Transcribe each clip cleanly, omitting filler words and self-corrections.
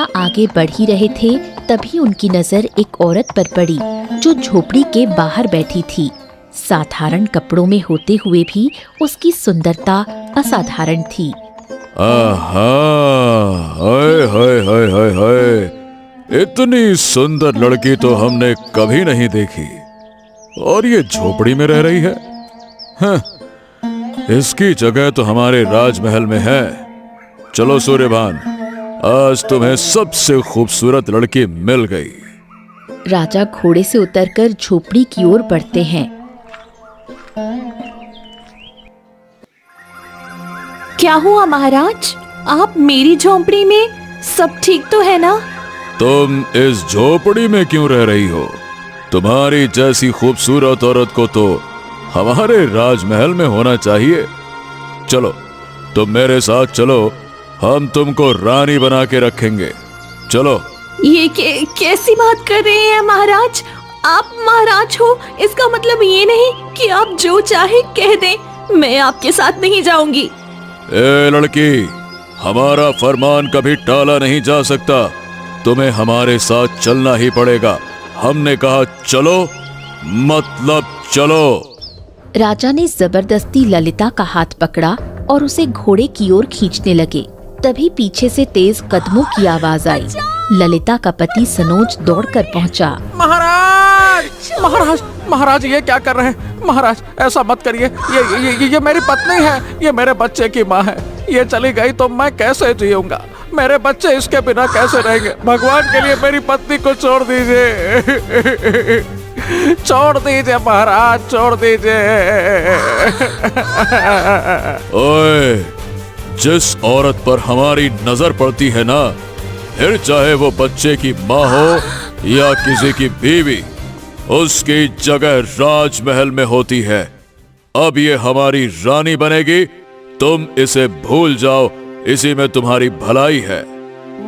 राजा आगे बढ़ ही रहे थे, तभी उनकी नजर एक औरत पर पड़ी जो झोपड़ी के बाहर बैठी थी। साधारण कपड़ों में होते हुए भी उसकी सुंदरता असाधारण थी। आहा, हाय हाय हाय हाय हाय, इतनी सुंदर लड़की तो हमने कभी नहीं देखी। और ये झोपड़ी में रह रही है। हाँ, इसकी जगह तो हमारे राजमहल में है। चलो सूर्यभान, आज तुम्हें सबसे खूबसूरत लड़की मिल गई। राजा घोड़े से उतरकर झोपड़ी की ओर बढ़ते हैं। क्या हुआ महाराज? आप मेरी झोपड़ी में? सब ठीक तो है ना? तुम इस झोपड़ी में क्यों रह रही हो? तुम्हारी जैसी खूबसूरत औरत को तो हमारे राजमहल में होना चाहिए। चलो, तुम मेरे साथ चलो, हम तुमको रानी बना के रखेंगे। चलो। ये कैसी बात कर रहे हैं महाराज? आप महाराज हो, इसका मतलब ये नहीं कि आप जो चाहे कह दें। मैं आपके साथ नहीं जाऊंगी। ए लड़की, हमारा फरमान कभी टाला नहीं जा सकता। तुम्हें हमारे साथ चलना ही पड़ेगा। हमने कहा चलो, मतलब चलो। राजा ने जबरदस्ती ललिता का हाथ पकड़ा और उसे घोड़े की ओर खींचने लगे। तभी पीछे से तेज कदमों की आवाज आई। ललिता का पति सनोज दौड़कर पहुंचा। महाराज, महाराज, महाराज, ये क्या कर रहे हैं? महाराज, ऐसा मत करिए। ये मेरी पत्नी है, ये मेरे बच्चे की माँ है। ये चली गई तो मैं कैसे जीऊंगा? मेरे बच्चे इसके बिना कैसे रहेंगे? भगवान के लिए मेरी पत्नी को छोड़ दीजिए। छोड़ दीजिए महाराज, छोड़ दीजिए। ओए, जिस औरत पर हमारी नजर पड़ती है ना, फिर चाहे वो बच्चे की माँ हो या किसी की बीवी, उसकी जगह राजमहल में होती है। अब ये हमारी रानी बनेगी। तुम इसे भूल जाओ, इसी में तुम्हारी भलाई है।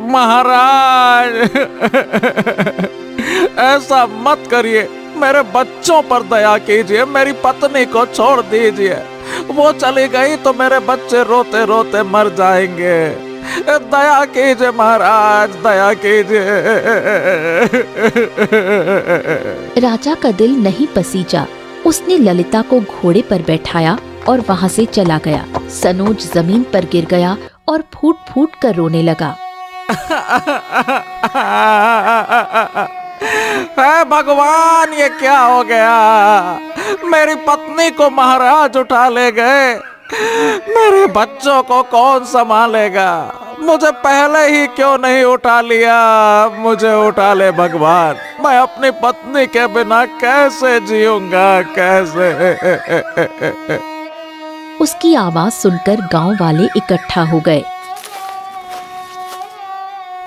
महाराज, ऐसा मत करिए। मेरे बच्चों पर दया कीजिए। मेरी पत्नी को छोड़ दीजिए। वो चली गई तो मेरे बच्चे रोते रोते मर जाएंगे। दया कीजिए महाराज, दया कीजिए। राजा का दिल नहीं पसीजा। उसने ललिता को घोड़े पर बैठाया और वहां से चला गया। सनोज जमीन पर गिर गया और फूट फूट कर रोने लगा। हे भगवान, ये क्या हो गया? मेरी पत्नी को महाराज उठा ले गए। मेरे बच्चों को कौन संभालेगा? मुझे पहले ही क्यों नहीं उठा लिया? मुझे उठा ले भगवान। मैं अपनी पत्नी के बिना कैसे जीऊंगा, कैसे? उसकी आवाज सुनकर गांव वाले इकट्ठा हो गए।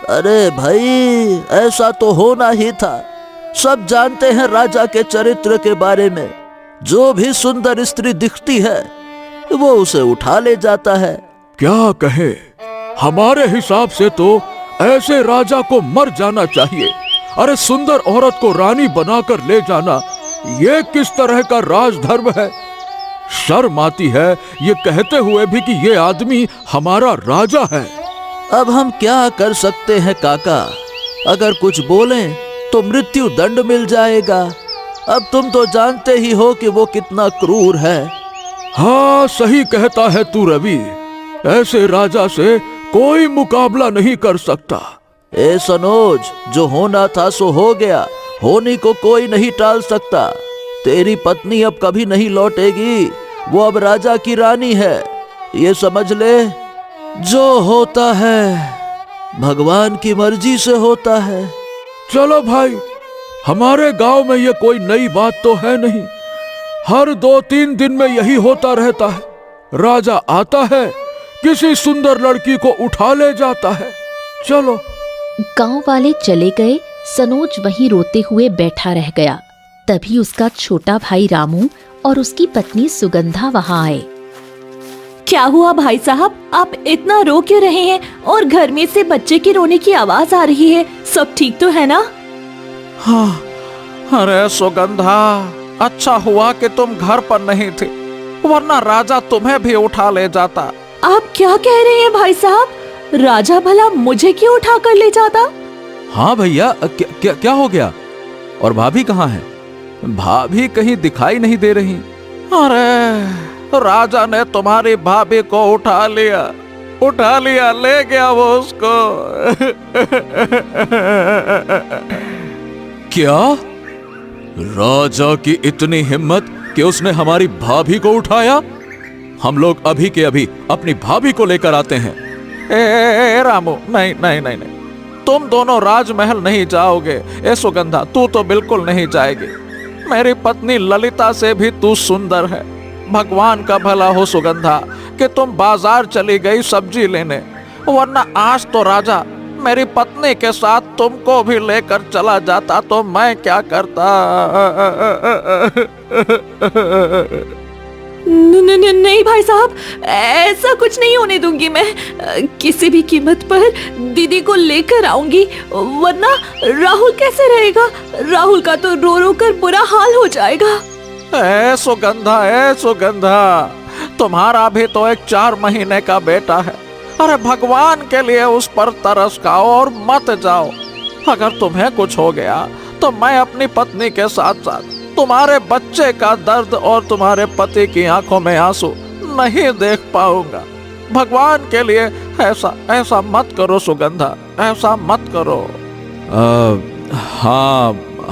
अरे भाई, ऐसा तो होना ही था। सब जानते हैं राजा के चरित्र के बारे में। जो भी सुंदर स्त्री दिखती है वो उसे उठा ले जाता है। क्या कहे, हमारे हिसाब से तो ऐसे राजा को मर जाना चाहिए। अरे, सुंदर औरत को रानी बनाकर ले जाना, ये किस तरह का राजधर्म है? शर्म आती है ये कहते हुए भी कि ये आदमी हमारा राजा है। अब हम क्या कर सकते हैं काका? अगर कुछ बोलें तो मृत्यु दंड मिल जाएगा। अब तुम तो जानते ही हो कि वो कितना क्रूर है। हाँ, सही कहता है तू रवि। ऐसे राजा से कोई मुकाबला नहीं कर सकता। ए सनोज, जो होना था सो हो गया। होने को कोई नहीं टाल सकता। तेरी पत्नी अब कभी नहीं लौटेगी। वो अब राजा की रानी है, ये समझ ले। जो होता है भगवान की मर्जी से होता है। चलो भाई, हमारे गांव में ये कोई नई बात तो है नहीं। हर 2-3 दिन में यही होता रहता है। राजा आता है, किसी सुंदर लड़की को उठा ले जाता है। चलो। गांव वाले चले गए। सनोज वहीं रोते हुए बैठा रह गया। तभी उसका छोटा भाई रामू और उसकी पत्नी सुगंधा वहां आए। क्या हुआ भाई साहब? आप इतना रो क्यों रहे हैं? और घर में से बच्चे के रोने की आवाज आ रही है। सब ठीक तो है ना? हाँ, अरे सुगंधा, अच्छा हुआ कि तुम घर पर नहीं थी, वरना राजा तुम्हें भी उठा ले जाता। आप क्या कह रहे हैं भाई साहब? राजा भला मुझे क्यों उठा कर ले जाता? हाँ भैया, क्या हो गया? और भाभी कहाँ है? भाभी कहीं दिखाई नहीं दे रही। अरे राजा ने तुम्हारी भाभी को उठा लिया, ले गया वो उसको। क्या? राजा की इतनी हिम्मत कि उसने हमारी भाभी को उठाया? हम लोग अभी के अभी अपनी भाभी को लेकर आते हैं। रामू, नहीं नहीं नहीं नहीं, तुम दोनों राजमहल नहीं जाओगे। ए सुगंधा, तू तो बिल्कुल नहीं जाएगी। मेरी पत्नी ललिता से भी तू सुंदर है। भगवान का भला हो सुगंधा कि तुम बाजार चली गई सब्जी लेने, वरना आज तो राजा मेरी पत्नी के साथ तुमको भी लेकर चला जाता तो मैं क्या करता। नहीं भाई साहब, ऐसा कुछ नहीं होने दूंगी मैं। किसी भी कीमत पर दीदी को लेकर आऊंगी, वरना राहुल कैसे रहेगा? राहुल का तो रो रो कर बुरा हाल हो जाएगा। ए सुगंधा, तुम्हारा भी तो एक 4 महीने का बेटा है। अरे भगवान के लिए उस पर तरस खाओ और मत जाओ। अगर तुम्हें कुछ हो गया तो मैं अपनी पत्नी के साथ साथ तुम्हारे बच्चे का दर्द और तुम्हारे पति की आंखों में आंसू नहीं देख पाऊंगा। भगवान के लिए ऐसा मत करो सुगंधा, ऐसा मत करो।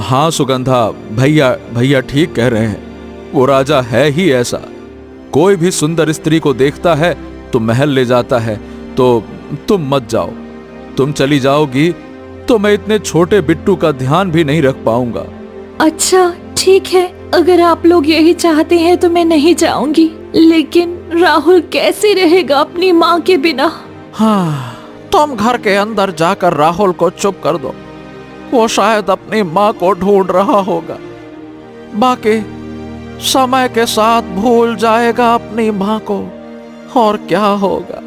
हाँ सुगंधा, भैया ठीक कह रहे हैं। वो राजा है ही ऐसा, कोई भी सुंदर स्त्री को देखता है तो महल ले जाता है। तो तुम मत जाओ। तुम चली जाओगी तो मैं इतने छोटे बिट्टू का ध्यान भी नहीं रख पाऊंगा। अच्छा ठीक है, अगर आप लोग यही चाहते हैं तो मैं नहीं जाऊंगी, लेकिन राहुल कैसे रहेगा अपनी माँ के बिना? हाँ, तुम घर के अंदर जाकर राहुल को चुप कर दो। वो शायद अपनी माँ को ढूंढ रहा होगा। बाकी समय के साथ भूल जाएगा अपनी माँ को, और क्या होगा।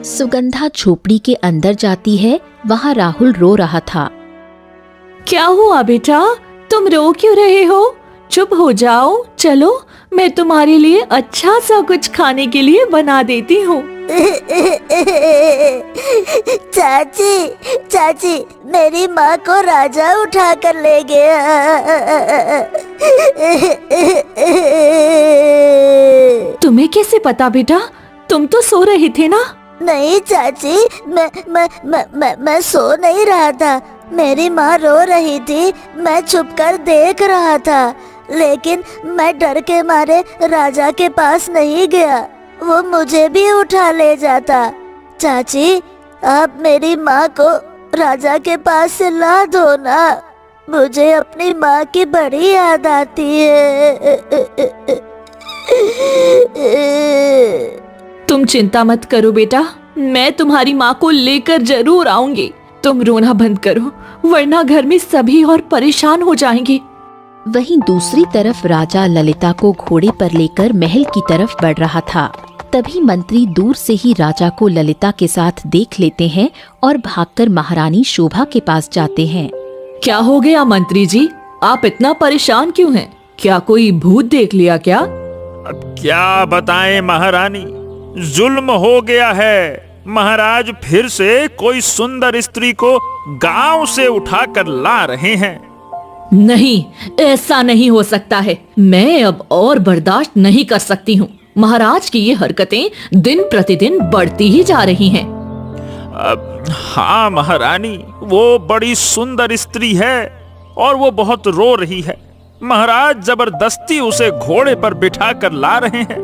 सुगंधा झोपड़ी के अंदर जाती है। वहाँ राहुल रो रहा था। क्या हुआ बेटा, तुम रो क्यों रहे हो? चुप हो जाओ, चलो मैं तुम्हारे लिए अच्छा सा कुछ खाने के लिए बना देती हूँ। चाची, मेरी माँ को राजा उठा कर ले गया। तुम्हें कैसे पता बेटा? तुम तो सो रहे थे ना? नहीं चाची, मैं सो नहीं रहा था। मेरी माँ रो रही थी, मैं छुपकर देख रहा था, लेकिन मैं डर के मारे राजा के पास नहीं गया। वो मुझे भी उठा ले जाता। चाची, आप मेरी माँ को राजा के पास से ला दो ना। मुझे अपनी माँ की बड़ी याद आती है। तुम चिंता मत करो बेटा, मैं तुम्हारी माँ को लेकर जरूर आऊंगी। तुम रोना बंद करो, वरना घर में सभी और परेशान हो जाएंगे। वहीं दूसरी तरफ राजा ललिता को घोड़े पर लेकर महल की तरफ बढ़ रहा था। तभी मंत्री दूर से ही राजा को ललिता के साथ देख लेते हैं और भागकर महारानी शोभा के पास जाते हैं। क्या हो गया मंत्री जी, आप इतना परेशान क्यों हैं? क्या कोई भूत देख लिया क्या? अब क्या बताएं महारानी, जुल्म हो गया है। महाराज फिर से कोई सुंदर स्त्री को गांव से उठाकर ला रहे हैं। नहीं, ऐसा नहीं हो सकता है। मैं अब और बर्दाश्त नहीं कर सकती हूँ। महाराज की ये हरकतें दिन प्रतिदिन बढ़ती ही जा रही हैं। हाँ महारानी, वो बड़ी सुंदर स्त्री है और वो बहुत रो रही है। महाराज जबरदस्ती उसे घोड़े पर बिठा कर ला रहे हैं।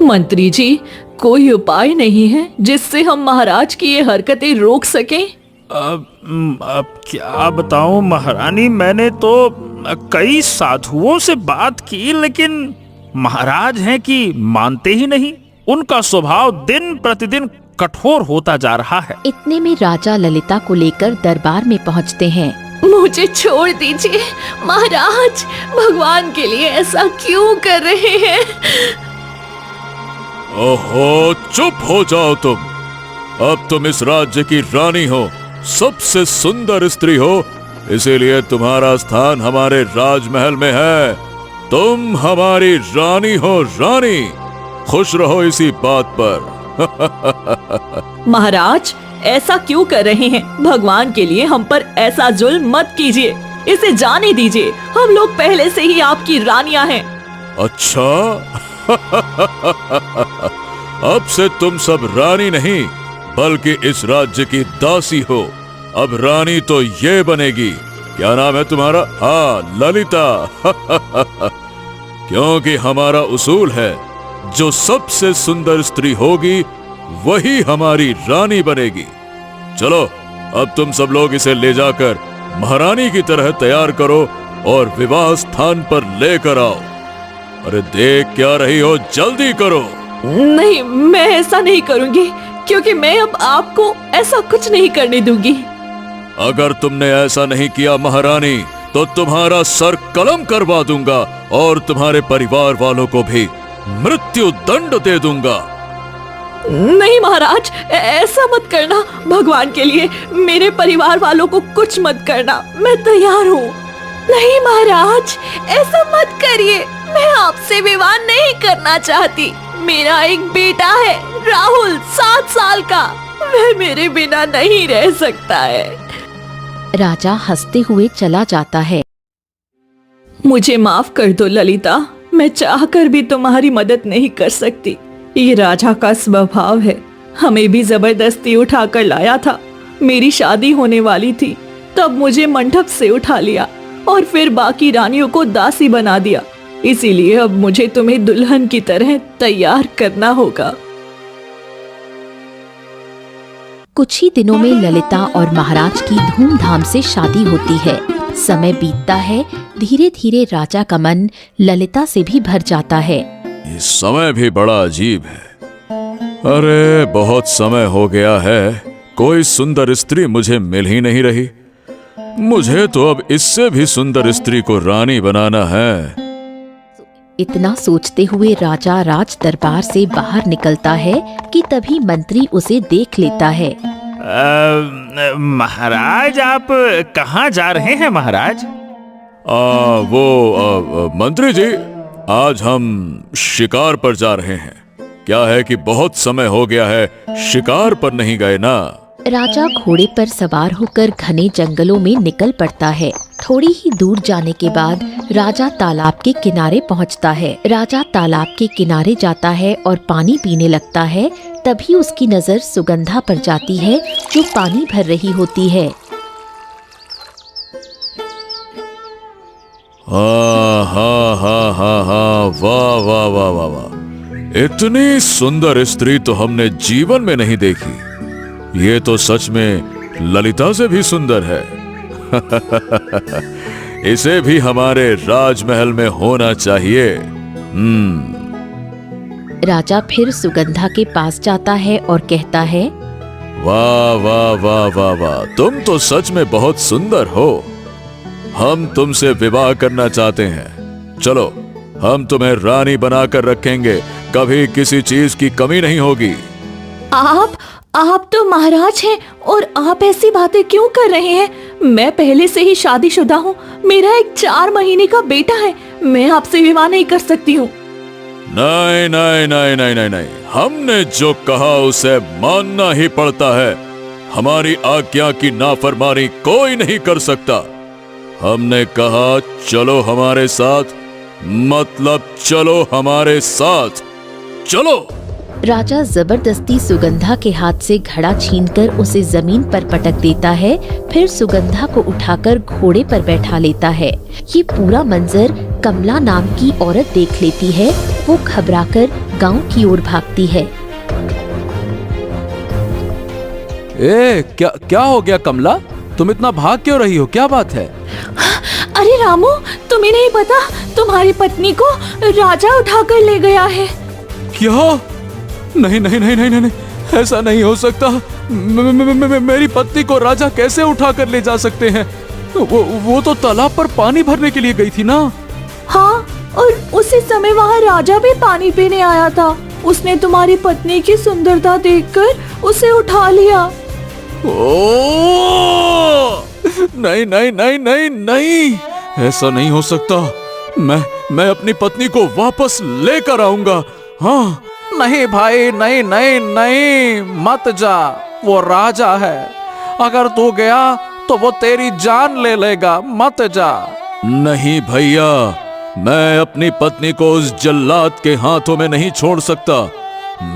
मंत्री जी, कोई उपाय नहीं है जिससे हम महाराज की ये हरकतें रोक सकें? अब क्या बताऊं महारानी, मैंने तो कई साधुओं से बात की, लेकिन महाराज हैं कि मानते ही नहीं। उनका स्वभाव दिन प्रतिदिन कठोर होता जा रहा है। इतने में राजा ललिता को लेकर दरबार में पहुंचते हैं। मुझे छोड़ दीजिए महाराज, भगवान के लिए ऐसा क्यों कर रहे हैं? ओहो, चुप हो जाओ तुम। अब तुम इस राज्य की रानी हो, सबसे सुंदर स्त्री हो, इसीलिए तुम्हारा स्थान हमारे राजमहल में है। तुम हमारी रानी हो, रानी। खुश रहो इसी बात पर। महाराज, ऐसा क्यों कर रहे हैं? भगवान के लिए हम पर ऐसा जुल्म मत कीजिए, इसे जाने दीजिए। हम लोग पहले से ही आपकी रानियां हैं। अच्छा अब से तुम सब रानी नहीं बल्कि इस राज्य की दासी हो। अब रानी तो ये बनेगी। क्या नाम है तुम्हारा? हाँ, ललिता। क्योंकि हमारा उसूल है, जो सबसे सुंदर स्त्री होगी वही हमारी रानी बनेगी। चलो अब तुम सब लोग इसे ले जाकर महारानी की तरह तैयार करो और विवाह स्थान पर लेकर आओ। अरे देख क्या रही हो, जल्दी करो। नहीं, मैं ऐसा नहीं करूंगी, क्योंकि मैं अब आपको ऐसा कुछ नहीं करने दूंगी। अगर तुमने ऐसा नहीं किया महारानी, तो तुम्हारा सर कलम करवा दूंगा और तुम्हारे परिवार वालों को भी मृत्यु दंड दे दूंगा। नहीं महाराज, ऐसा मत करना। भगवान के लिए मेरे परिवार वालों को कुछ मत करना, मैं तैयार हूँ। नहीं महाराज, ऐसा मत करिए। मैं आपसे विवाह नहीं करना चाहती। मेरा एक बेटा है, राहुल, 7 साल का। वह मेरे बिना नहीं रह सकता है। राजा हंसते हुए चला जाता है। मुझे माफ कर दो ललिता, मैं चाहकर भी तुम्हारी मदद नहीं कर सकती। ये राजा का स्वभाव है। हमें भी जबरदस्ती उठाकर लाया था। मेरी शादी होने वाली थी, तब मुझे मंडप से उठा लिया और फिर बाकी रानियों को दासी बना दिया। इसीलिए अब मुझे तुम्हें दुल्हन की तरह तैयार करना होगा। कुछ ही दिनों में ललिता और महाराज की धूमधाम से शादी होती है। समय बीतता है, धीरे धीरे राजा का मन ललिता से भी भर जाता है। ये समय भी बड़ा अजीब है। अरे बहुत समय हो गया है, कोई सुंदर स्त्री मुझे मिल ही नहीं रही। मुझे तो अब इससे भी सुंदर स्त्री को रानी बनाना है। इतना सोचते हुए राजा राज दरबार से बाहर निकलता है कि तभी मंत्री उसे देख लेता है। महाराज, आप कहाँ जा रहे हैं महाराज? मंत्री जी, आज हम शिकार पर जा रहे हैं। क्या है कि बहुत समय हो गया है, शिकार पर नहीं गए ना। राजा घोड़े पर सवार होकर घने जंगलों में निकल पड़ता है। थोड़ी ही दूर जाने के बाद राजा तालाब के किनारे पहुंचता है। राजा तालाब के किनारे जाता है और पानी पीने लगता है। तभी उसकी नजर सुगंधा पर जाती है, जो पानी भर रही होती है। हाँ हाँ हाँ हाँ हाँ, वाह वाह वाह वाह वाह, इतनी सुंदर स्त्री तो हमने जीवन में नहीं देखी। ये तो सच में ललिता से भी सुंदर है। इसे भी हमारे राजमहल में होना चाहिए। राजा फिर सुगंधा के पास जाता है और कहता है, वाह वाह वाह वाह वाह, तुम तो सच में बहुत सुंदर हो। हम तुमसे विवाह करना चाहते हैं। चलो, हम तुम्हें रानी बनाकर रखेंगे, कभी किसी चीज की कमी नहीं होगी। आप तो महाराज हैं और आप ऐसी बातें क्यों कर रहे हैं? मैं पहले से ही शादीशुदा हूँ। मेरा एक 4 महीने का बेटा है। मैं आपसे विवाह नहीं कर सकती हूँ। नहीं नहीं नहीं नहीं नहीं नहीं, हमने जो कहा उसे मानना ही पड़ता है। हमारी आज्ञा की नाफरमानी कोई नहीं कर सकता। हमने कहा चलो हमारे साथ, मतलब चलो हमारे साथ, चलो। राजा जबरदस्ती सुगंधा के हाथ से घड़ा छीनकर उसे जमीन पर पटक देता है। फिर सुगंधा को उठाकर घोड़े पर बैठा लेता है। ये पूरा मंजर कमला नाम की औरत देख लेती है। वो घबराकर गांव की ओर भागती है। क्या हो गया कमला? तुम इतना भाग क्यों रही हो? क्या बात है? अरे रामू, तुम्हें नहीं पता, तुम्हारी पत्नी को राजा उठाकर ले गया है। क्या? नहीं नहीं नहीं नहीं नहीं, ऐसा नहीं हो सकता। मेरी पत्नी को राजा कैसे उठाकर ले जा सकते हैं? वो तो तालाब पर पानी भरने के लिए गई थी ना। हाँ, और उसी समय वहाँ राजा भी पानी पीने आया था। उसने तुम्हारी पत्नी की सुंदरता देखकर उसे उठा लिया। नहीं नहीं नहीं नहीं नहीं, ऐसा नहीं हो सकता। मैं अपनी पत्नी को वापस लेकर आऊंगा। हाँ, नहीं भाई, नहीं नहीं नहीं, मत जा। वो राजा है, अगर तू गया तो वो तेरी जान ले लेगा, मत जा। नहीं भैया, मैं अपनी पत्नी को उस जल्लाद के हाथों में नहीं छोड़ सकता।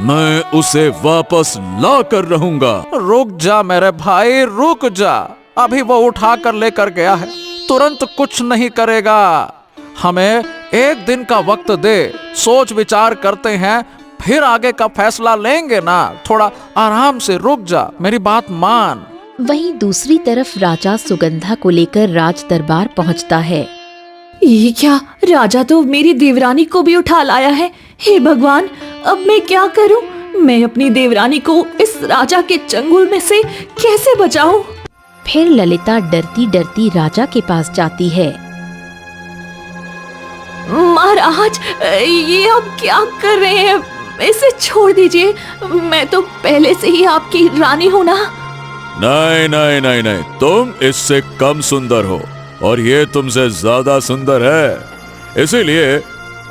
मैं उसे वापस ला कर रहूंगा। रुक जा मेरे भाई, रुक जा। अभी वो उठा कर लेकर गया है, तुरंत कुछ नहीं करेगा। हमें एक दिन का वक्त दे, सोच विचार करते हैं, फिर आगे का फैसला लेंगे ना। थोड़ा आराम से रुक जा, मेरी बात मान। वहीं दूसरी तरफ राजा सुगंधा को लेकर राज दरबार पहुंचता है। ये क्या, राजा तो मेरी देवरानी को भी उठा लाया है। हे भगवान, अब मैं क्या करूं? मैं अपनी देवरानी को इस राजा के चंगुल में से कैसे बचाऊं? फिर ललिता डरती डरती राजा के पास जाती है। महाराज, ये आप क्या कर रहे हैं? इसे छोड़ दीजिए, मैं तो पहले से ही आपकी रानी हूं ना। नहीं नहीं नहीं नहीं, तुम इससे कम सुंदर हो और ये तुमसे ज्यादा सुंदर है। इसीलिए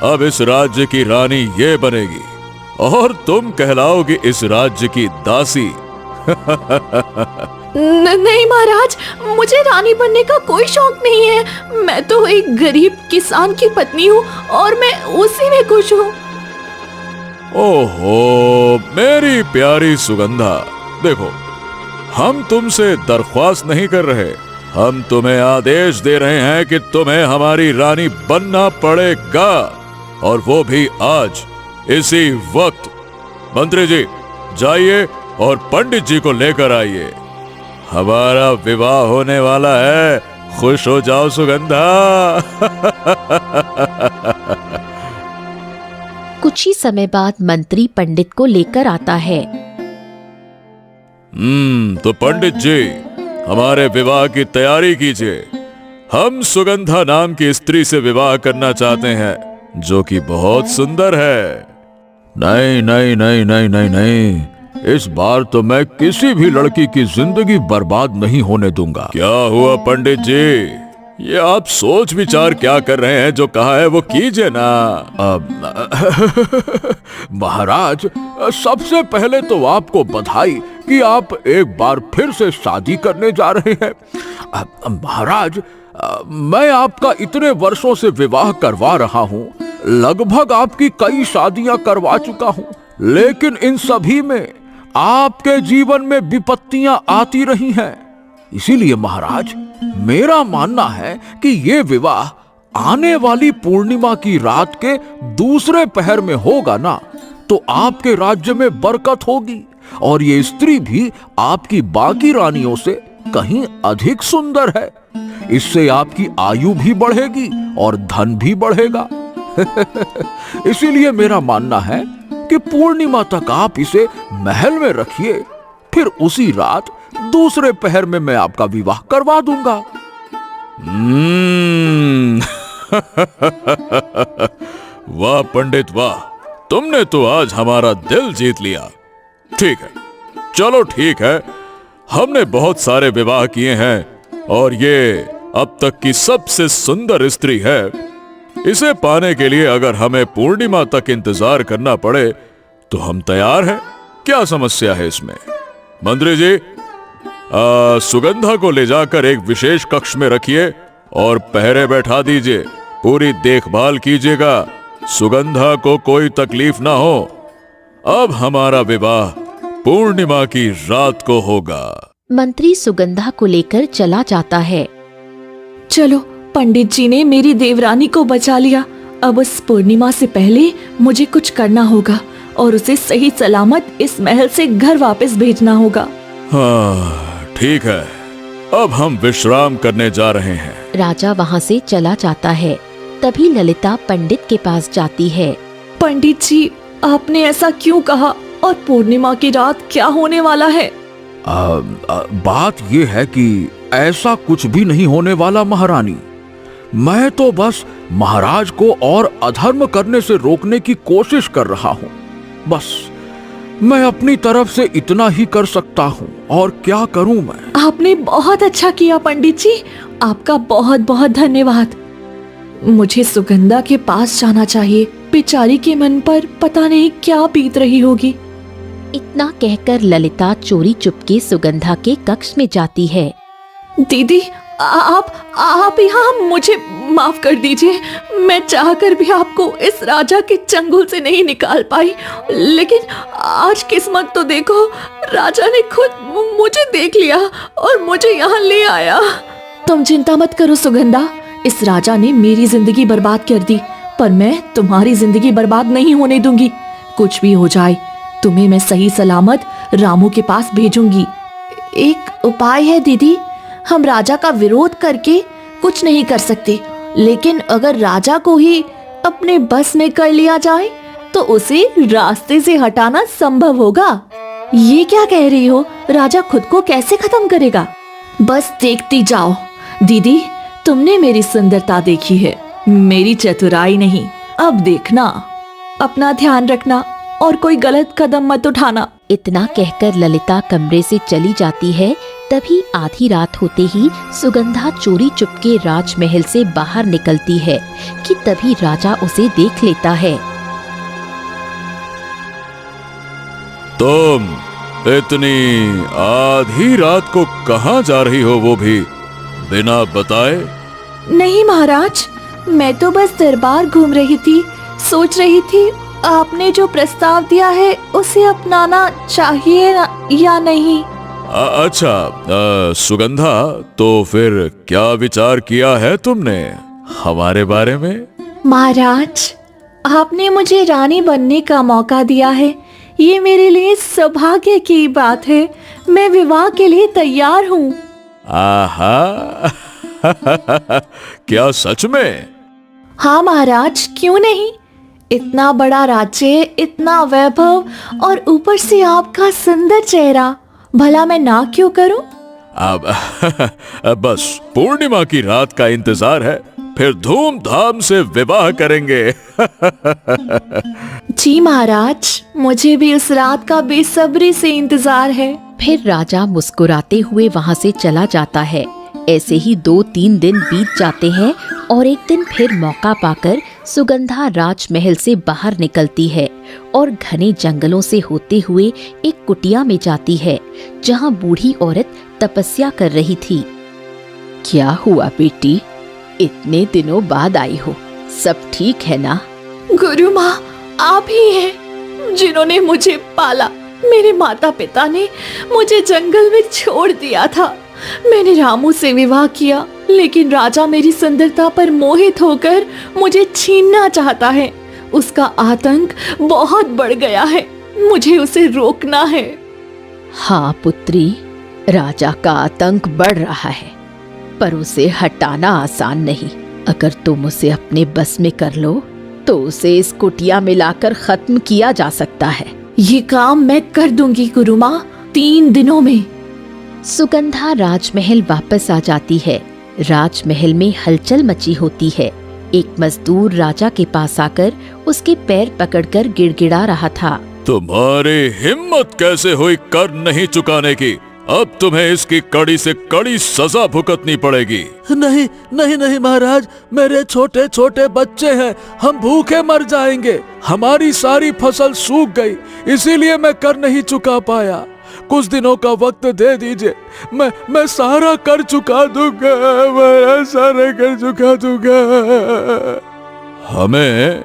अब इस राज्य की रानी ये बनेगी और तुम कहलाओगी इस राज्य की दासी। नहीं महाराज, मुझे रानी बनने का कोई शौक नहीं है। मैं तो एक गरीब किसान की पत्नी हूँ और मैं उसी में खुश हूँ। ओहो मेरी प्यारी सुगंधा, देखो हम तुमसे दरख्वास्त नहीं कर रहे, हम तुम्हें आदेश दे रहे हैं कि तुम्हें हमारी रानी बनना पड़ेगा, और वो भी आज, इसी वक्त। मंत्री जी जाइए और पंडित जी को लेकर आइए, हमारा विवाह होने वाला है। खुश हो जाओ सुगंधा। कुछ ही समय बाद मंत्री पंडित को लेकर आता है। तो पंडित जी हमारे विवाह की तैयारी कीजिए। हम सुगंधा नाम की स्त्री से विवाह करना चाहते हैं, जो कि बहुत सुंदर है। नहीं नहीं नहीं नहीं नहीं नहीं, इस बार तो मैं किसी भी लड़की की जिंदगी बर्बाद नहीं होने दूंगा। क्या हुआ पंडित जी, ये आप सोच विचार क्या कर रहे हैं? जो कहा है वो कीजिए ना। महाराज, सबसे पहले तो आपको बधाई कि आप एक बार फिर से शादी करने जा रहे हैं। महाराज, मैं आपका इतने वर्षों से विवाह करवा रहा हूँ, लगभग आपकी कई शादियां करवा चुका हूँ, लेकिन इन सभी में आपके जीवन में विपत्तियां आती रही हैं। इसीलिए महाराज, मेरा मानना है कि ये विवाह आने वाली पूर्णिमा की रात के दूसरे पहर में होगा ना, तो आपके राज्य में बरकत होगी और ये स्त्री भी आपकी बाकी रानियों से कहीं अधिक सुंदर है। इससे आपकी आयु भी बढ़ेगी और धन भी बढ़ेगा। इसीलिए मेरा मानना है कि पूर्णिमा तक आप इसे महल में रखिए, फिर उसी रात दूसरे पहर में मैं आपका विवाह करवा दूंगा। वाह पंडित वाह, तुमने तो आज हमारा दिल जीत लिया। ठीक है, चलो ठीक है, हमने बहुत सारे विवाह किए हैं और ये अब तक की सबसे सुंदर स्त्री है। इसे पाने के लिए अगर हमें पूर्णिमा तक इंतजार करना पड़े तो हम तैयार हैं। क्या समस्या है इसमें? मंत्री जी, सुगंधा को ले जाकर एक विशेष कक्ष में रखिए और पहरे बैठा दीजिए, पूरी देखभाल कीजिएगा, सुगंधा को कोई तकलीफ ना हो। अब हमारा विवाह पूर्णिमा की रात को होगा। मंत्री सुगंधा को लेकर चला जाता है। चलो, पंडित जी ने मेरी देवरानी को बचा लिया। अब उस पूर्णिमा से पहले मुझे कुछ करना होगा और उसे सही सलामत इस महल से घर वापस भेजना होगा। हाँ ठीक है, अब हम विश्राम करने जा रहे हैं। राजा वहाँ से चला जाता है। तभी ललिता पंडित के पास जाती है। पंडित जी, आपने ऐसा क्यों कहा और पूर्णिमा की रात क्या होने वाला है? बात यह है कि ऐसा कुछ भी नहीं होने वाला महारानी। मैं तो बस महाराज को और अधर्म करने से रोकने की कोशिश कर रहा हूँ। बस मैं अपनी तरफ से इतना ही कर सकता हूँ, और क्या करूँ मैं। आपने बहुत अच्छा किया पंडित जी, आपका बहुत बहुत धन्यवाद। मुझे सुगंधा के पास जाना चाहिए, बेचारी के मन पर पता नहीं क्या बीत रही होगी। इतना कहकर ललिता चोरी चुपके सुगंधा के कक्ष में जाती है। दीदी, आप यहाँ मुझे माफ कर दीजिए। मैं चाहकर भी आपको इस राजा के चंगुल से नहीं निकाल पाई, लेकिन आज किस्मत तो देखो, राजा ने खुद मुझे देख लिया और मुझे यहाँ ले आया। तुम चिंता मत करो सुगंधा, इस राजा ने मेरी जिंदगी बर्बाद कर दी, पर मैं तुम्हारी जिंदगी बर्बाद नहीं होने दूंगी। कुछ भी हो जाए, तुम्हें मैं सही सलामत रामू के पास भेजूंगी। एक उपाय है दीदी, हम राजा का विरोध करके कुछ नहीं कर सकते, लेकिन अगर राजा को ही अपने बस में कर लिया जाए तो उसे रास्ते से हटाना संभव होगा। ये क्या कह रही हो? राजा खुद को कैसे खत्म करेगा? बस देखती जाओ दीदी, तुमने मेरी सुंदरता देखी है, मेरी चतुराई नहीं। अब देखना, अपना ध्यान रखना और कोई गलत कदम मत उठाना। इतना कहकर ललिता कमरे से चली जाती है। तभी आधी रात होते ही सुगंधा चोरी चुपके राजमहल से बाहर निकलती है कि तभी राजा उसे देख लेता है। तुम इतनी आधी रात को कहाँ जा रही हो, वो भी बिना बताए? नहीं महाराज, मैं तो बस दरबार घूम रही थी, सोच रही थी आपने जो प्रस्ताव दिया है उसे अपनाना चाहिए या नहीं। अच्छा सुगंधा, तो फिर क्या विचार किया है तुमने हमारे बारे में? महाराज, आपने मुझे रानी बनने का मौका दिया है, ये मेरे लिए सौभाग्य की बात है। मैं विवाह के लिए तैयार हूँ। आहा क्या सच में? हाँ महाराज, क्यों नहीं। इतना बड़ा राज्य, इतना वैभव और ऊपर से आपका सुंदर चेहरा, भला मैं ना क्यों करूं? अब बस पूर्णिमा की रात का इंतजार है, फिर धूमधाम से विवाह करेंगे। जी महाराज, मुझे भी उस रात का बेसब्री से इंतजार है। फिर राजा मुस्कुराते हुए वहाँ से चला जाता है। ऐसे ही 2-3 दिन बीत जाते हैं और एक दिन फिर मौका पाकर सुगंधा राजमहल से बाहर निकलती है और घने जंगलों से होते हुए एक कुटिया में जाती है जहाँ बूढ़ी औरत तपस्या कर रही थी। क्या हुआ बेटी, इतने दिनों बाद आई हो, सब ठीक है ना? गुरु माँ, आप ही हैं जिन्होंने मुझे पाला। मेरे माता पिता ने मुझे जंगल में छोड़ दिया था। मैंने रामू से विवाह किया, लेकिन राजा मेरी सुंदरता पर मोहित होकर मुझे छीनना चाहता है। उसका आतंक बहुत बढ़ गया है, मुझे उसे रोकना है। हाँ पुत्री, राजा का आतंक बढ़ रहा है, पर उसे हटाना आसान नहीं। अगर तुम उसे अपने बस में कर लो तो उसे इस कुटिया में लाकर खत्म किया जा सकता है। ये काम मैं कर दूंगी गुरु माँ, 3 दिनों में। सुगंधा राजमहल वापस आ जाती है। राजमहल में हलचल मची होती है। एक मजदूर राजा के पास आकर उसके पैर पकड़कर गिड़गिड़ा रहा था। तुम्हारी हिम्मत कैसे हुई कर नहीं चुकाने की? अब तुम्हें इसकी कड़ी से कड़ी सजा भुगतनी पड़ेगी। नहीं नहीं नहीं महाराज, मेरे छोटे छोटे बच्चे हैं, हम भूखे मर जाएंगे। हमारी सारी फसल सूख गई, इसीलिए मैं कर नहीं चुका पाया। कुछ दिनों का वक्त दे दीजिए, मैं सारा कर चुका दूंगा, मैं सारा कर चुका दूंगा। हमें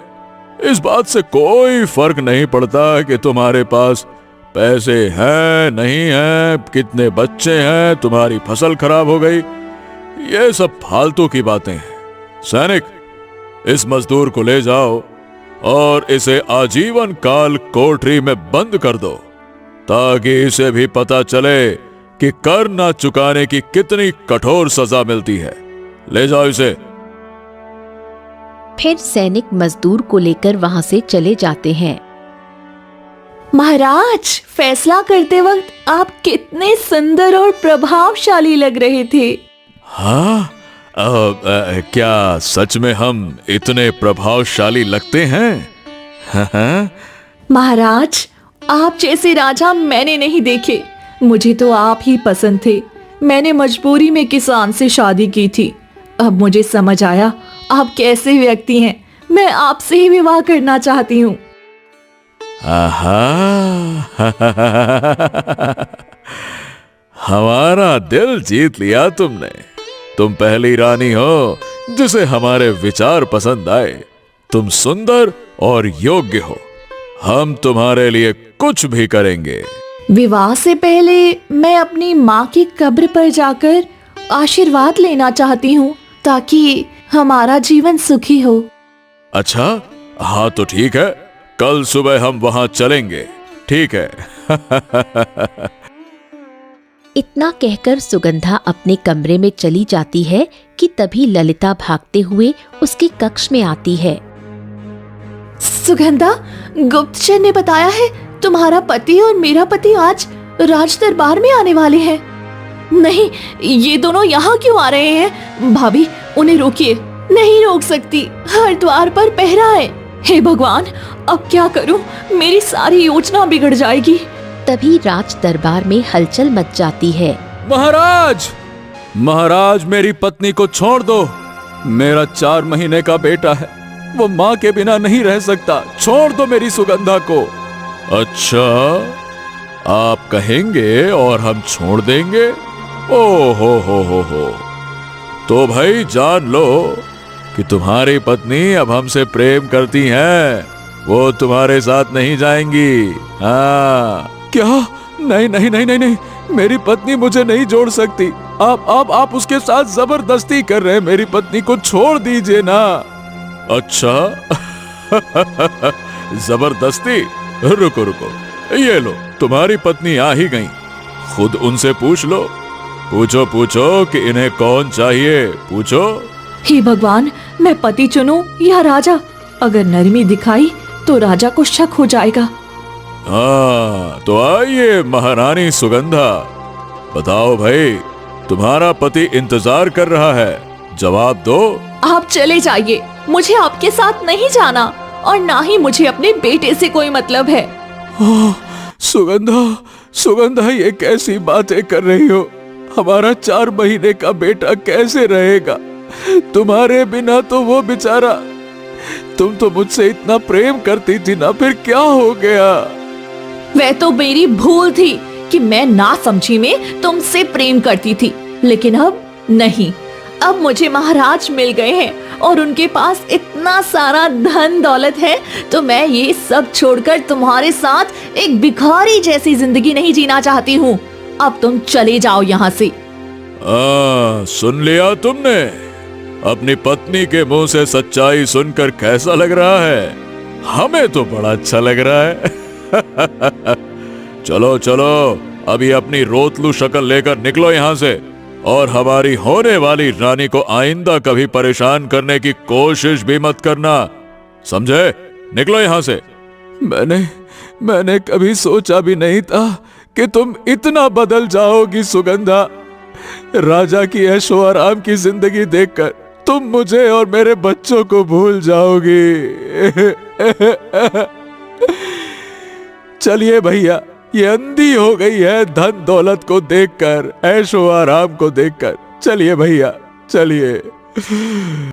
इस बात से कोई फर्क नहीं पड़ता कि तुम्हारे पास पैसे हैं नहीं हैं, कितने बच्चे हैं, तुम्हारी फसल खराब हो गई, ये सब फालतू की बातें हैं। सैनिक, इस मजदूर को ले जाओ और इसे आजीवन काल कोठरी में बंद कर दो, ताकि इसे भी पता चले कि कर ना चुकाने की कितनी कठोर सजा मिलती है। ले जाओ इसे। फिर सैनिक मजदूर को लेकर वहां से चले जाते हैं। महाराज, फैसला करते वक्त आप कितने सुंदर और प्रभावशाली लग रहे थे। हाँ, क्या सच में हम इतने प्रभावशाली लगते हैं? हाँ? महाराज, आप जैसे राजा मैंने नहीं देखे, मुझे तो आप ही पसंद थे। मैंने मजबूरी में किसान से शादी की थी। अब मुझे समझ आया आप कैसे व्यक्ति हैं। मैं आपसे ही विवाह करना चाहती हूँ। आहा हमारा दिल जीत लिया तुमने। तुम पहली रानी हो जिसे हमारे विचार पसंद आए। तुम सुंदर और योग्य हो। हम तुम्हारे लिए कुछ भी करेंगे। विवाह से पहले मैं अपनी माँ की कब्र पर जाकर आशीर्वाद लेना चाहती हूँ ताकि हमारा जीवन सुखी हो। अच्छा, हाँ तो ठीक है, कल सुबह हम वहां चलेंगे, ठीक है। इतना कहकर सुगंधा अपने कमरे में चली जाती है कि तभी ललिता भागते हुए उसके कक्ष में आती है। सुगंधा, गुप्तचर ने बताया है तुम्हारा पति और मेरा पति आज राज दरबार में आने वाले हैं। नहीं, ये दोनों यहाँ क्यों आ रहे हैं? भाभी, उन्हें रोकिए। नहीं रोक सकती, हर द्वार पर पहरा है। हे भगवान, अब क्या करूं? मेरी सारी योजना बिगड़ जाएगी। तभी राज दरबार में हलचल मच जाती है। महाराज, महाराज, मेरी पत्नी को छोड़ दो। मेरा 4 महीने का बेटा है, वो माँ के बिना नहीं रह सकता। छोड़ दो मेरी सुगंधा को। अच्छा, आप कहेंगे और हम छोड़ देंगे? ओ हो। तो भाई जान लो कि तुम्हारी पत्नी अब हमसे प्रेम करती हैं। वो तुम्हारे साथ नहीं जाएंगी। हाँ। क्या? नहीं, मेरी पत्नी मुझे नहीं जोड़ सकती। आप उसके साथ जबरदस्ती कर रहे हैं। मेरी पत्नी को छोड़ दीजिए ना। अच्छा जबरदस्ती? रुको, ये लो, तुम्हारी पत्नी आ ही गई। खुद उनसे पूछ लो। पूछो कि इन्हें कौन चाहिए, पूछो। हे भगवान, मैं पति चुनूं या राजा? अगर नरमी दिखाई तो राजा को शक हो जाएगा। हाँ, तो आइए महारानी सुगंधा, बताओ भाई, तुम्हारा पति इंतजार कर रहा है, जवाब दो। आप चले जाइए, मुझे आपके साथ नहीं जाना और ना ही मुझे अपने बेटे से कोई मतलब है। सुगंधा, ये कैसी बातें कर रही हो? हमारा 4 महीने का बेटा कैसे रहेगा? तुम्हारे बिना तो वो बेचारा। तुम तो मुझसे इतना प्रेम करती थी ना, फिर क्या हो गया? वह तो मेरी भूल थी कि मैं ना समझी में तुमसे प्रेम करती थी, लेकिन अब नहीं। अब मुझे महाराज मिल गए हैं और उनके पास इतना सारा धन दौलत है, तो मैं ये सब छोड़कर तुम्हारे साथ एक भिखारी जैसी जिंदगी नहीं जीना चाहती हूँ। अब तुम चले जाओ यहाँ से। सुन लिया तुमने? अपनी पत्नी के मुंह से सच्चाई सुनकर कैसा लग रहा है? हमें तो बड़ा अच्छा लग रहा है। चलो, अभी अपनी रोतलू शक्ल लेकर निकलो यहाँ से, और हमारी होने वाली रानी को आइंदा कभी परेशान करने की कोशिश भी मत करना, समझे? निकलो यहाँ से। मैंने कभी सोचा भी नहीं था कि तुम इतना बदल जाओगी सुगंधा। राजा की ऐशो आराम की जिंदगी देखकर तुम मुझे और मेरे बच्चों को भूल जाओगी। चलिए भैया, ये अंधी हो गई है धन दौलत को देखकर, ऐशो आराम को देखकर। चलिए भैया, चलिए।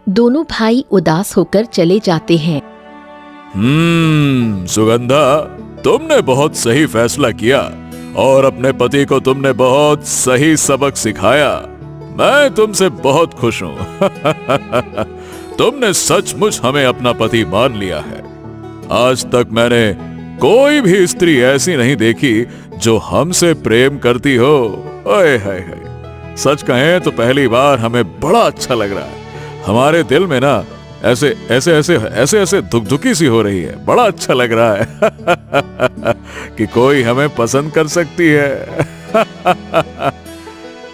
दोनों भाई उदास होकर चले जाते हैं। सुगंधा, तुमने बहुत सही फैसला किया और अपने पति को तुमने बहुत सही सबक सिखाया। मैं तुमसे बहुत खुश हूं। तुमने सचमुच हमें अपना पति मान लिया है। आज तक मैंने कोई भी स्त्री ऐसी नहीं देखी जो हमसे प्रेम करती हो। ओए हाय हाय, सच कहें तो पहली बार हमें बड़ा अच्छा लग रहा है। हमारे दिल में ना ऐसे धुकधुकी सी हो रही है। बड़ा अच्छा लग रहा है कि कोई हमें पसंद कर सकती है।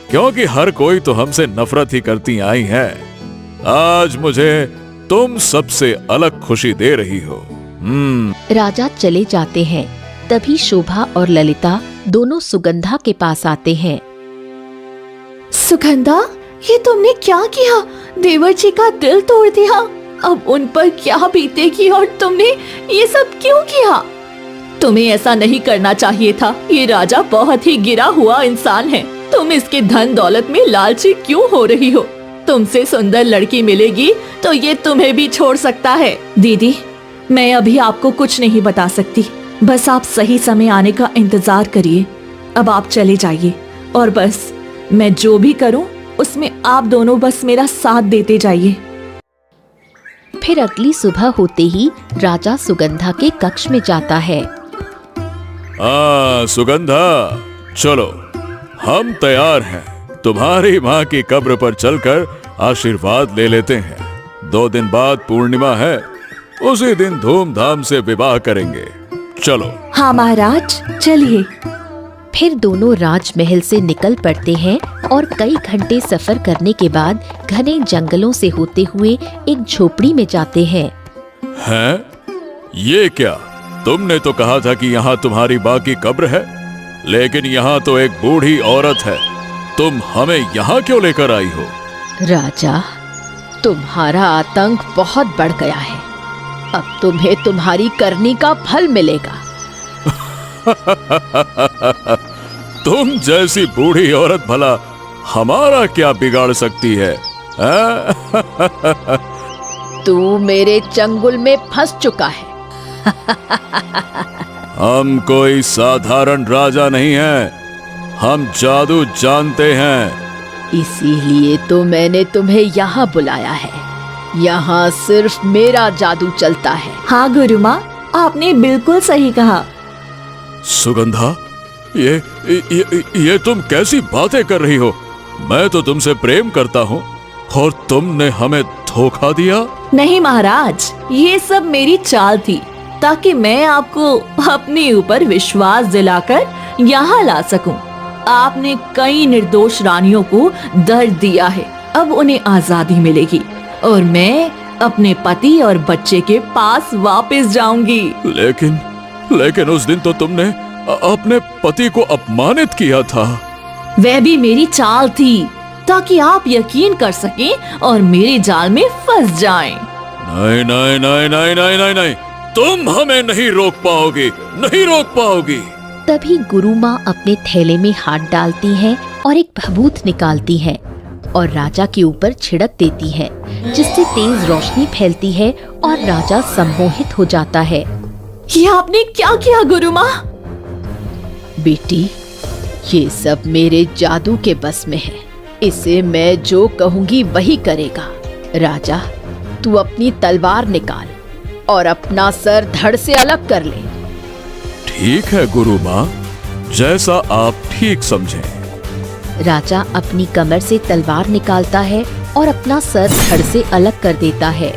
क्योंकि हर कोई तो हमसे नफरत ही करती आई है। आज मुझे तुम सबसे अलग खुशी दे रही हो। राजा चले जाते हैं। तभी शोभा और ललिता दोनों सुगंधा के पास आते हैं। सुगंधा, ये तुमने क्या किया? देवर जी का दिल तोड़ दिया। अब उन पर क्या बीतेगी और तुमने ये सब क्यों किया? तुम्हें ऐसा नहीं करना चाहिए था। ये राजा बहुत ही गिरा हुआ इंसान है। तुम इसके धन दौलत में लालची क्यों हो रही हो? तुमसे सुंदर लड़की मिलेगी तो ये तुम्हें भी छोड़ सकता है। दीदी, मैं अभी आपको कुछ नहीं बता सकती, बस आप सही समय आने का इंतजार करिए। अब आप चले जाइए और बस मैं जो भी करूं उसमें आप दोनों बस मेरा साथ देते जाइए। फिर अगली सुबह होते ही राजा सुगंधा के कक्ष में जाता है। सुगंधा, चलो हम तैयार हैं। तुम्हारी माँ की कब्र पर चलकर आशीर्वाद ले लेते हैं। 2 दिन बाद पूर्णिमा है, उसी दिन धूमधाम से विवाह करेंगे। चलो। हाँ महाराज, चलिए। फिर दोनों राजमहल से निकल पड़ते हैं और कई घंटे सफर करने के बाद घने जंगलों से होते हुए एक झोपड़ी में जाते हैं। हैं? ये क्या? तुमने तो कहा था कि यहाँ तुम्हारी माँ की कब्र है, लेकिन यहाँ तो एक बूढ़ी औरत है। तुम हमें यहाँ क्यों लेकर आई हो? राजा, तुम्हारा आतंक बहुत बढ़ गया है। अब तुम्हें तुम्हारी करनी का फल मिलेगा। तुम जैसी बूढ़ी औरत भला हमारा क्या बिगाड़ सकती है? तू मेरे चंगुल में फंस चुका है। हम कोई साधारण राजा नहीं हैं। हम जादू जानते हैं। इसीलिए तो मैंने तुम्हें यहाँ बुलाया है। यहाँ सिर्फ मेरा जादू चलता है। हाँ गुरुमाँ, आपने बिल्कुल सही कहा। सुगंधा, ये तुम कैसी बातें कर रही हो? मैं तो तुमसे प्रेम करता हूँ और तुमने हमें धोखा दिया। नहीं महाराज, ये सब मेरी चाल थी ताकि मैं आपको अपने ऊपर विश्वास दिलाकर यहाँ ला सकूं। आपने कई निर्दोष रानियों को दर्द दिया है, अब उन्हें आजादी मिलेगी और मैं अपने पति और बच्चे के पास वापस जाऊंगी। लेकिन उस दिन तो तुमने अपने पति को अपमानित किया था। वह भी मेरी चाल थी ताकि आप यकीन कर सकें और मेरे जाल में फंस जाएं। नहीं नहीं नहीं नहीं नहीं नहीं नहीं, तुम हमें नहीं रोक पाओगी, नहीं रोक पाओगी। तभी गुरु माँ अपने थैले में हाथ डालती हैं और एक भभूत निकालती हैं और राजा के ऊपर छिड़क देती है, जिससे तेज रोशनी फैलती है और राजा सम्मोहित हो जाता है। ये आपने क्या किया गुरु माँ? बेटी, ये सब मेरे जादू के बस में है। इसे मैं जो कहूंगी वही करेगा। राजा, तू अपनी तलवार निकाल और अपना सर धड़ से अलग कर ले। ठीक है गुरु माँ, जैसा आप ठीक समझें। राजा अपनी कमर से तलवार निकालता है और अपना सर धड़ से अलग कर देता है।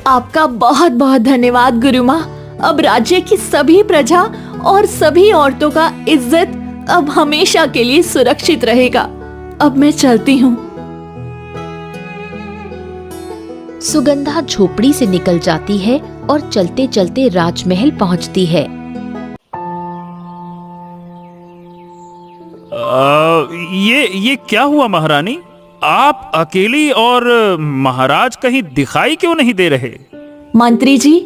आपका बहुत बहुत धन्यवाद गुरु माँ। अब राज्य की सभी प्रजा और सभी औरतों का इज्जत अब हमेशा के लिए सुरक्षित रहेगा। अब मैं चलती हूँ। सुगंधा झोपड़ी से निकल जाती है और चलते चलते राजमहल पहुँचती है। ये क्या हुआ महारानी? आप अकेली और महाराज कहीं दिखाई क्यों नहीं दे रहे? मंत्री जी,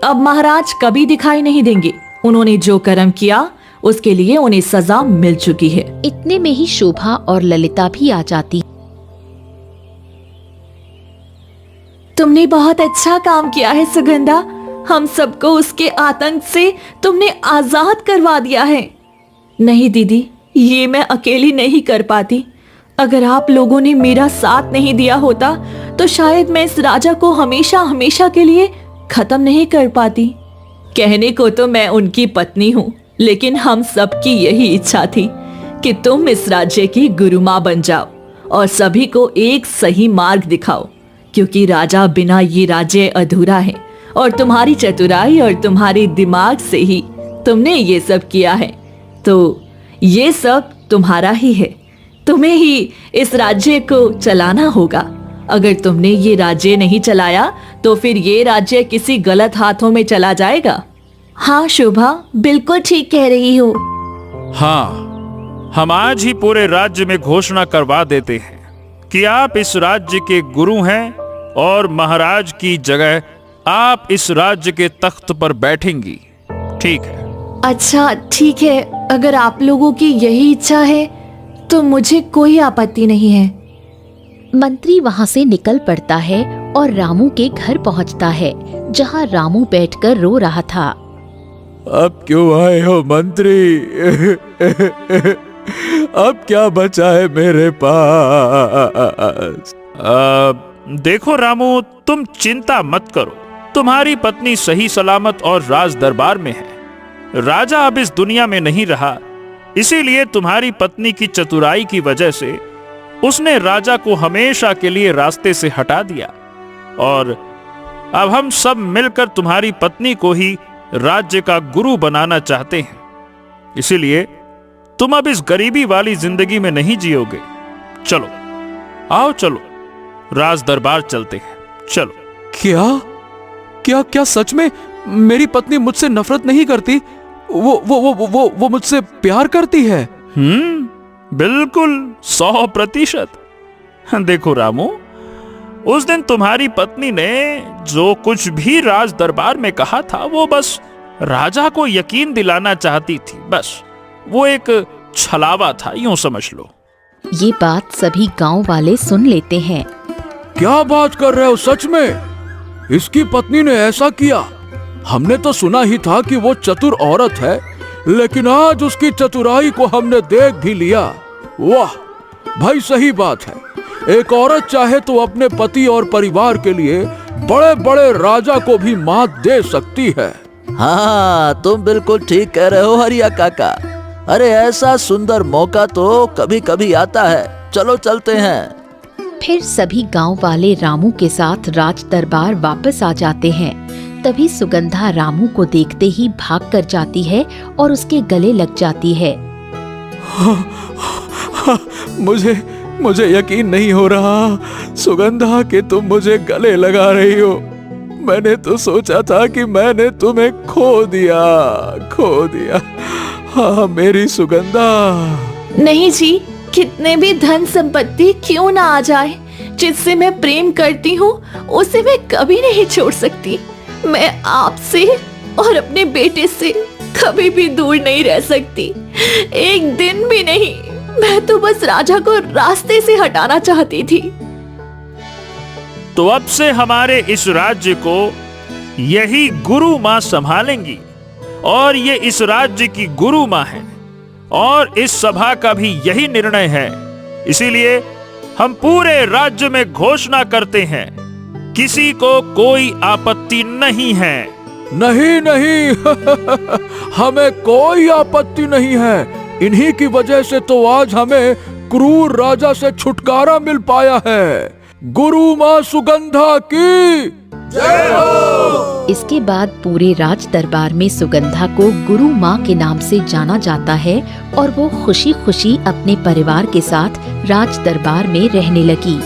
अब महाराज कभी दिखाई नहीं देंगे। उन्होंने जो कर्म किया उसके लिए उन्हें सजा मिल चुकी है। इतने में ही शोभा और ललिता भी आ जाती। तुमने बहुत अच्छा काम किया है सुगंधा। हम सबको उसके आतंक से तुमने आजाद करवा दिया है। नहीं दीदी, ये मैं अकेली नहीं कर पाती। अगर आप लोगों ने मेरा साथ नहीं दिया होता तो शायद मैं इस राजा को हमेशा हमेशा के लिए खत्म नहीं कर पाती। कहने को तो मैं उनकी पत्नी हूँ, लेकिन हम सबकी यही इच्छा थी कि तुम इस राज्य की गुरु माँ बन जाओ और सभी को एक सही मार्ग दिखाओ, क्योंकि राजा बिना ये राज्य अधूरा है और तुम्हारी चतुराई और तुम्हारे दिमाग से ही तुमने ये सब किया है। तो ये सब तुम्हारा ही है, तुम्हें ही इस राज्य को चलाना होगा। अगर तुमने ये राज्य नहीं चलाया तो फिर ये राज्य किसी गलत हाथों में चला जाएगा। हाँ शोभा, बिल्कुल ठीक कह रही हो। हाँ, हम आज ही पूरे राज्य में घोषणा करवा देते हैं कि आप इस राज्य के गुरु हैं और महाराज की जगह आप इस राज्य के तख्त पर बैठेंगी। ठीक है? अच्छा ठीक है, अगर आप लोगों की यही इच्छा है तो मुझे कोई आपत्ति नहीं है। मंत्री वहाँ से निकल पड़ता है और रामू के घर पहुँचता है, जहाँ रामू बैठकर रो रहा था। अब क्यों आए हो मंत्री? अब क्या बचा है मेरे पास? देखो रामू, तुम चिंता मत करो। तुम्हारी पत्नी सही सलामत और राज दरबार में है। राजा अब इस दुनिया में नहीं रहा, इसीलिए तुम्हारी पत्नी की चतुराई की वजह से उसने राजा को हमेशा के लिए रास्ते से हटा दिया और अब हम सब मिलकर तुम्हारी पत्नी को ही राज्य का गुरु बनाना चाहते हैं। इसीलिए तुम अब इस गरीबी वाली जिंदगी में नहीं जियोगे। चलो आओ, चलो राज दरबार चलते हैं, चलो। क्या क्या क्या सच में मेरी पत्नी मुझसे नफरत नहीं करती? वो मुझसे प्यार करती है? बिल्कुल 100%। देखो रामू, उस दिन तुम्हारी पत्नी ने जो कुछ भी राज दरबार में कहा था वो बस राजा को यकीन दिलाना चाहती थी। बस वो एक छलावा था, यूं समझ लो। ये बात सभी गांव वाले सुन लेते हैं। क्या बात कर रहे हो? सच में इसकी पत्नी ने ऐसा किया? हमने तो सुना ही था कि वो चतुर औरत है, लेकिन आज उसकी चतुराई को हमने देख भी लिया। वाह भाई, सही बात है। एक औरत चाहे तो अपने पति और परिवार के लिए बड़े बड़े राजा को भी मात दे सकती है। हाँ, तुम बिल्कुल ठीक कह रहे हो हरिया काका। अरे ऐसा सुंदर मौका तो कभी कभी आता है। चलो चलते हैं। फिर सभी गांव वाले रामू के साथ राज दरबार वापस आ जाते हैं। तभी सुगंधा रामू को देखते ही भाग कर जाती है और उसके गले लग जाती है। मुझे यकीन नहीं हो रहा सुगंधा कि तुम मुझे गले लगा रही हो। मैंने तो सोचा था कि मैंने तुम्हें खो दिया। हाँ मेरी सुगंधा। नहीं जी, कितने भी धन संपत्ति क्यों ना आ जाए, जिससे मैं प्रेम करती हूँ उसे मैं कभी नहीं छोड़ सकती। मैं आपसे और अपने बेटे से कभी भी दूर नहीं रह सकती, एक दिन भी नहीं। मैं तो बस राजा को रास्ते से हटाना चाहती थी। तो अब से हमारे इस राज्य को यही गुरु माँ संभालेंगी और ये इस राज्य की गुरु माँ है और इस सभा का भी यही निर्णय है। इसीलिए हम पूरे राज्य में घोषणा करते हैं, किसी को कोई आपत्ति नहीं है। नहीं हमें कोई आपत्ति नहीं है। इन्हीं की वजह से तो आज हमें क्रूर राजा से छुटकारा मिल पाया है। गुरु माँ सुगंधा की जय हो। इसके बाद पूरे राज दरबार में सुगंधा को गुरु माँ के नाम से जाना जाता है और वो खुशी खुशी अपने परिवार के साथ राज दरबार में रहने लगी।